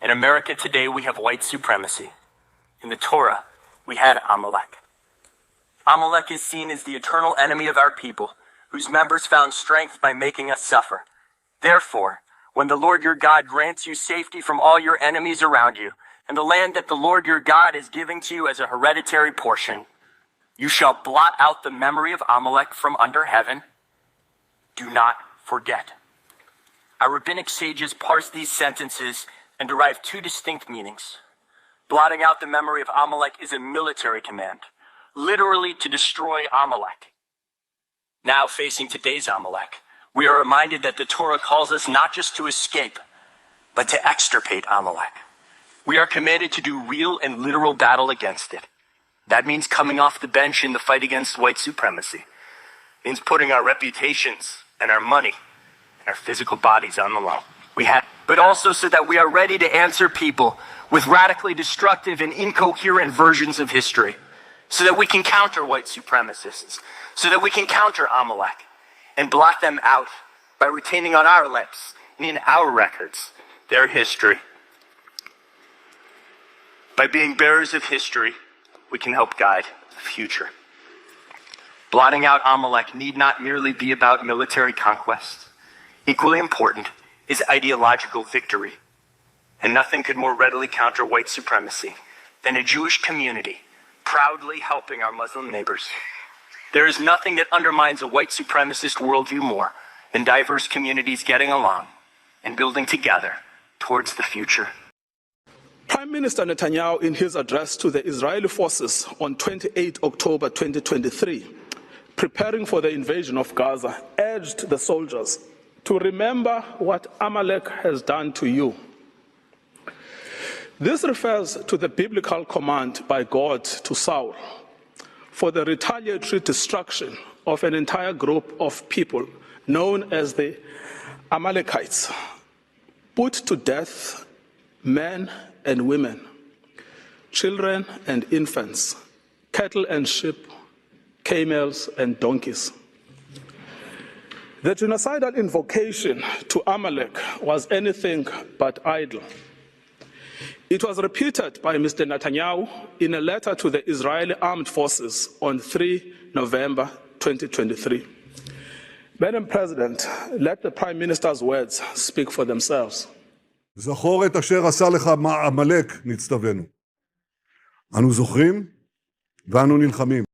In America today, we have white supremacy. In the Torah, we had Amalek. Amalek is seen as the eternal enemy of our people, whose members found strength by making us suffer. Therefore, when the Lord your God grants you safety from all your enemies around you, and the land that the Lord your God is giving to you as a hereditary portion, you shall blot out the memory of Amalek from under heaven. Do not forget. Our rabbinic sages parse these sentences and derive two distinct meanings. Blotting out the memory of Amalek is a military command, literally to destroy Amalek. Now, facing today's Amalek, we are reminded that the Torah calls us not just to escape, but to extirpate Amalek. We are commanded to do real and literal battle against it. That means coming off the bench in the fight against white supremacy. It means putting our reputations and our money and our physical bodies on the line. But also so that we are ready to answer people with radically destructive and incoherent versions of history, so that we can counter white supremacists, so that we can counter Amalek and blot them out by retaining on our lips and in our records their history. By being bearers of history, we can help guide the future. Blotting out Amalek need not merely be about military conquest. Equally important is ideological victory. And nothing could more readily counter white supremacy than a Jewish community proudly helping our Muslim neighbors. There is nothing that undermines a white supremacist worldview more than diverse communities getting along and building together towards the future. Prime Minister Netanyahu, in his address to the Israeli forces on 28 October 2023, preparing for the invasion of Gaza, urged the soldiers to remember what Amalek has done to you. This refers to the biblical command by God to Saul for the retaliatory destruction of an entire group of people known as the Amalekites, put to death men and women, children and infants, cattle and sheep, camels and donkeys. The genocidal invocation to Amalek was anything but idle. It was repeated by Mr. Netanyahu in a letter to the Israeli Armed Forces on 3 November 2023. Madam President, let the Prime Minister's words speak for themselves. זכור את אשר עשה לך עמלק, נצטווינו. אנו זוכרים ואנו נלחמים.